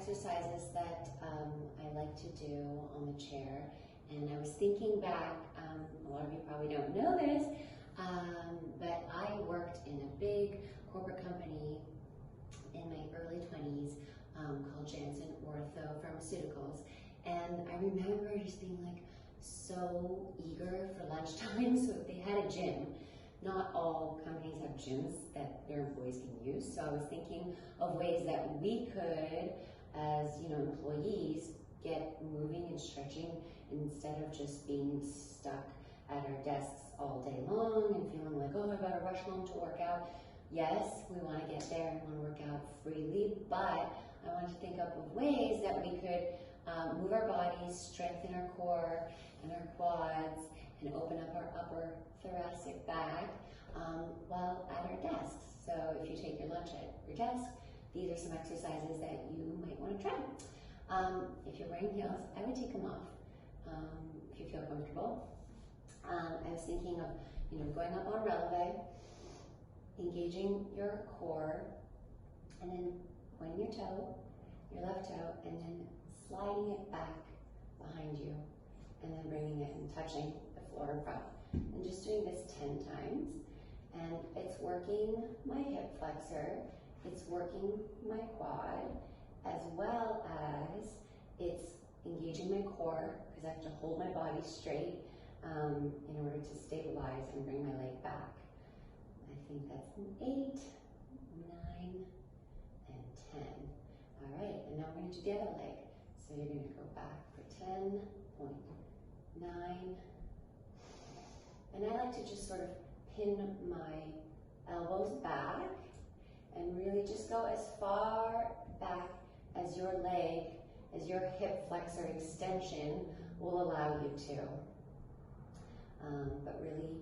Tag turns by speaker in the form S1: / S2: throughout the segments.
S1: exercises that I like to do on the chair. And I was thinking back, a lot of you probably don't know this, but I worked in a big corporate company in my early 20s called Janssen Ortho Pharmaceuticals. And I remember just being like so eager for lunchtime. So if they had a gym, not all companies have gyms that their employees can use. So I was thinking of ways that we could, as employees, get moving and stretching instead of just being stuck at our desks all day long and feeling like, oh, I better rush home to work out. Yes, we want to get there and want to work out freely, but I want to think up of ways that we could move our bodies, strengthen our core and our quads, and open up our upper thoracic back while at our desks. So if you take your lunch at your desk, these are some exercises that you might want to try. If you're wearing heels, I would take them off if you feel comfortable. I was thinking of going up on releve, engaging your core, and then pointing your toe, your left toe, and then sliding it back behind you, and then bringing it and touching the floor in front. And just doing this 10 times. And it's working my hip flexor, it's working my quad, as well as it's engaging my core, because I have to hold my body straight in order to stabilize and bring my leg back. I think that's an 8, 9, and 10. All right, and now we're going to do the other leg. So you're going to go back for 10.9. And I like to just sort of pin my elbows back and really just go as far back as your leg, as your hip flexor extension will allow you to. But really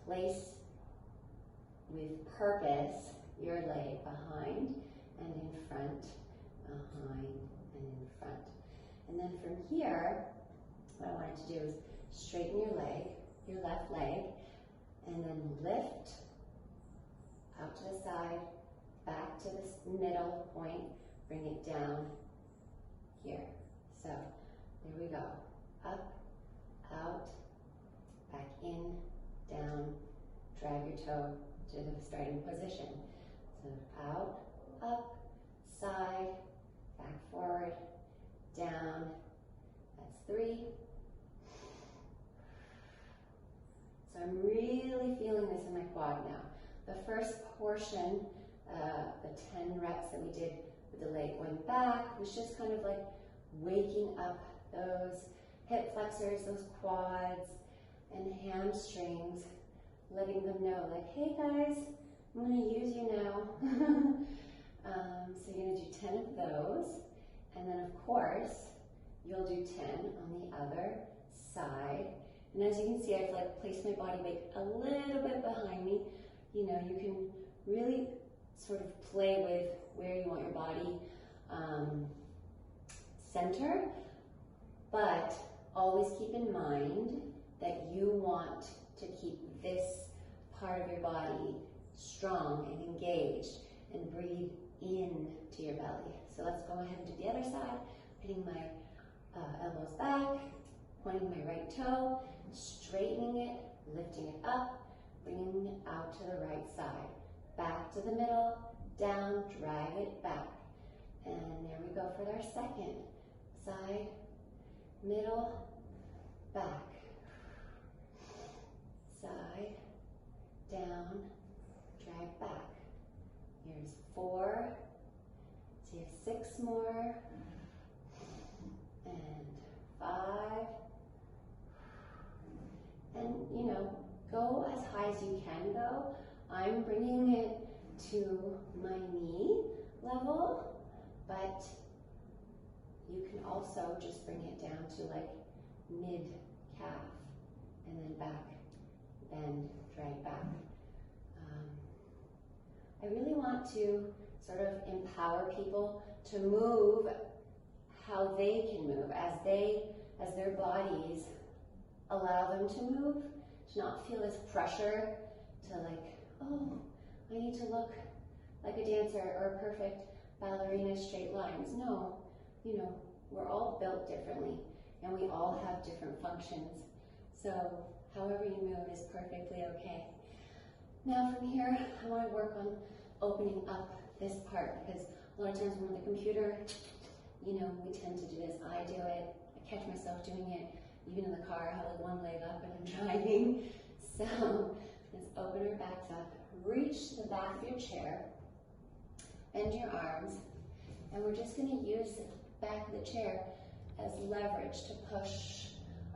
S1: place with purpose your leg behind and in front, behind and in front. And then from here, what I wanted to do is straighten your leg, your left leg, and then lift out to the side, back to this middle point, bring it down here. So there we go. Up, out, back in, down, drag your toe to the starting position. So out, up, side, back forward, down. That's 3. So I'm really feeling this in my quad now. The first portion, the 10 reps that we did with the leg going back, was just kind of like waking up those hip flexors, those quads and hamstrings, letting them know like, hey guys, I'm going to use you now. So you're going to do 10 of those, and then of course you'll do 10 on the other side. And as you can see, I've like placed my body weight a little bit behind me. You can really sort of play with where you want your body center, but always keep in mind that you want to keep this part of your body strong and engaged, and breathe in to your belly. So let's go ahead and do the other side, putting my elbows back, pointing my right toe, straightening it, lifting it up, bringing it out to the right side. Back to the middle, down, drag it back. And there we go for our second. Side, middle, back. Side, down, drag back. Here's 4. So you have 6 more. And 5. And go as high as you can go. I'm bringing it to my knee level, but you can also just bring it down to like mid-calf, and then back, bend, drag back. I really want to sort of empower people to move how they can move, as their bodies allow them to move, to not feel this pressure to like, oh, I need to look like a dancer or a perfect ballerina, straight lines. No, you know, we're all built differently and we all have different functions. So however you move is perfectly okay. Now from here, I want to work on opening up this part, because a lot of times when we're on the computer, you know, we tend to do this. I do it. I catch myself doing it. Even in the car, I have like one leg up and I'm driving. So let's open our backs up. Reach to the back of your chair. Bend your arms. And we're just going to use the back of the chair as leverage to push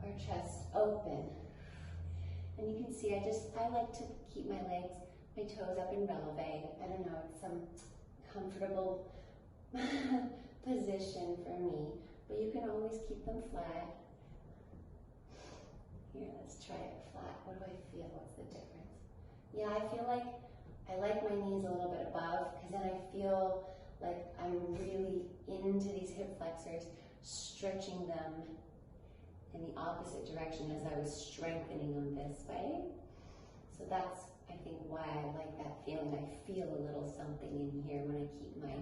S1: our chest open. And you can see I like to keep my legs, my toes up in releve. I don't know, it's some comfortable position for me, but you can always keep them flat. Here, let's try it flat. What do I feel? What's the difference? Yeah, I feel like I like my knees a little bit above, because then I feel like I'm really into these hip flexors, stretching them in the opposite direction as I was strengthening them this way. So that's, I think, why I like that feeling. I feel a little something in here when I keep my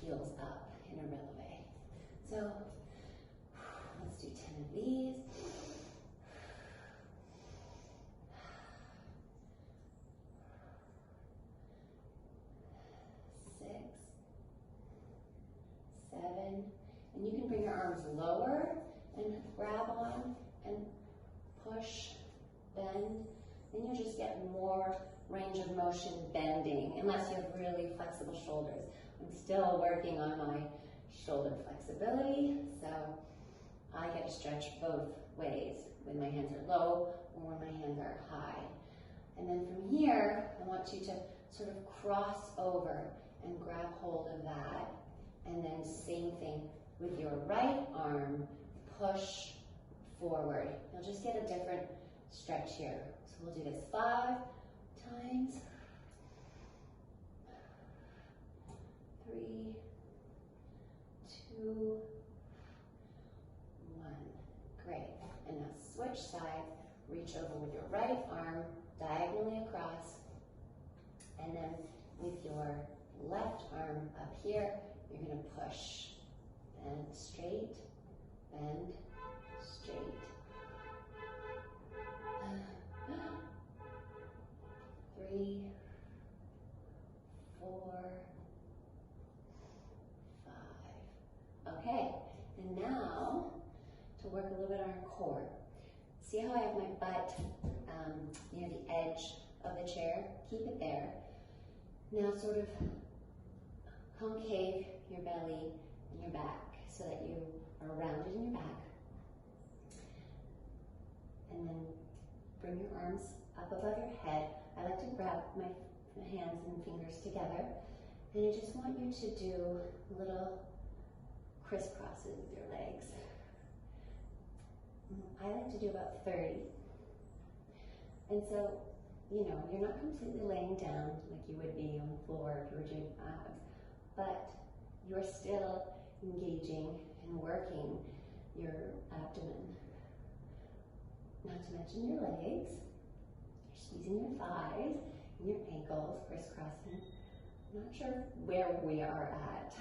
S1: heels up in a releve. So let's do 10 of these. 6, 7, and you can bring your arms lower and grab on and push, bend. Then you'll just get more range of motion bending, unless you have really flexible shoulders. I'm still working on my shoulder flexibility, so I get to stretch both ways, when my hands are low or when my hands are high. And then from here, I want you to sort of cross over and grab hold of that. And then same thing with your right arm, push forward. You'll just get a different stretch here. So we'll do this 5 times. 3, 2, 1. Great. And now switch sides. Reach over with your right arm diagonally across. And then with your left arm up here, you're going to push. Bend straight, bend straight. 3, 4, 5. Okay, and now to work a little bit on our core. See how I have my butt near the edge of the chair? Keep it there. Now sort of concave your belly and your back so that you are rounded in your back. And then bring your arms up above your head. I like to grab my hands and fingers together. And I just want you to do little crisscrosses with your legs. I like to do about 30. And so, you know, you're not completely laying down like you would be on the floor if you were doing abs, but you're still engaging and working your abdomen. Not to mention your legs. You're squeezing your thighs and your ankles, crisscrossing. I'm not sure where we are at.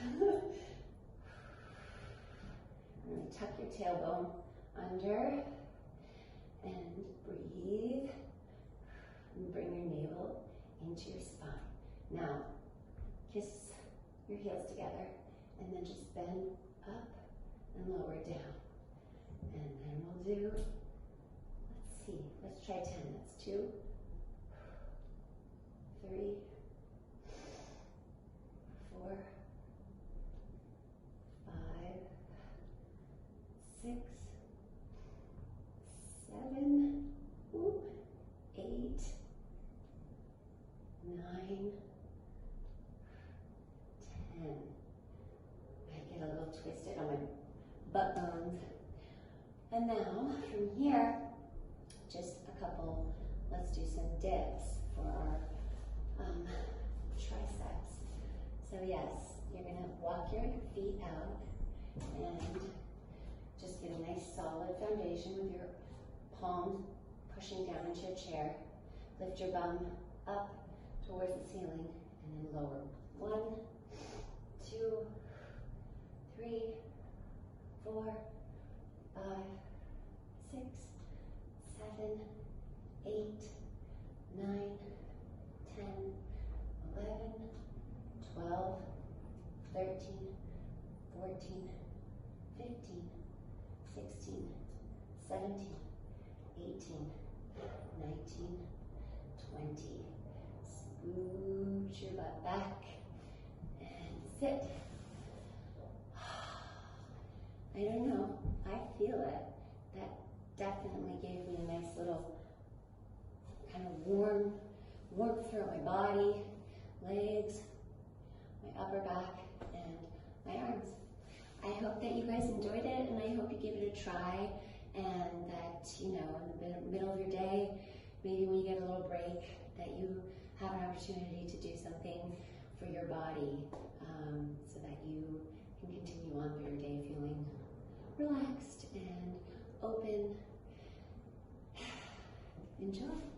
S1: Really tuck your tailbone under and breathe. And bring your navel into your spine. Now, kiss your heels together and then just bend up and lower down. And then we'll do, let's see, let's try 10. That's 2, 3, 4, 5, 6, 7, 8, 9, 10. I get a little twisted on my butt bones. And now, from here, just a couple, let's do some dips for our triceps. So yes, you're going to walk your feet out and just get a nice solid foundation with your palms pushing down into your chair. Lift your bum up towards the ceiling and then lower. 1, 2, 3, 4, 5, 6, 7, 8, 9, 10, 11, 12, 13, 14, 15, 16, 17, 18, 19, 20. Scooch your butt back and sit. I don't know, I feel it. That definitely gave me a nice little kind of warmth throughout my body, legs, my upper back, and my arms. I hope that you guys enjoyed it, and I hope you give it a try, and that, you know, in the middle of your day, maybe when you get a little break, that you have an opportunity to do something for your body, so that you can continue on through your day feeling relaxed and open. Enjoy.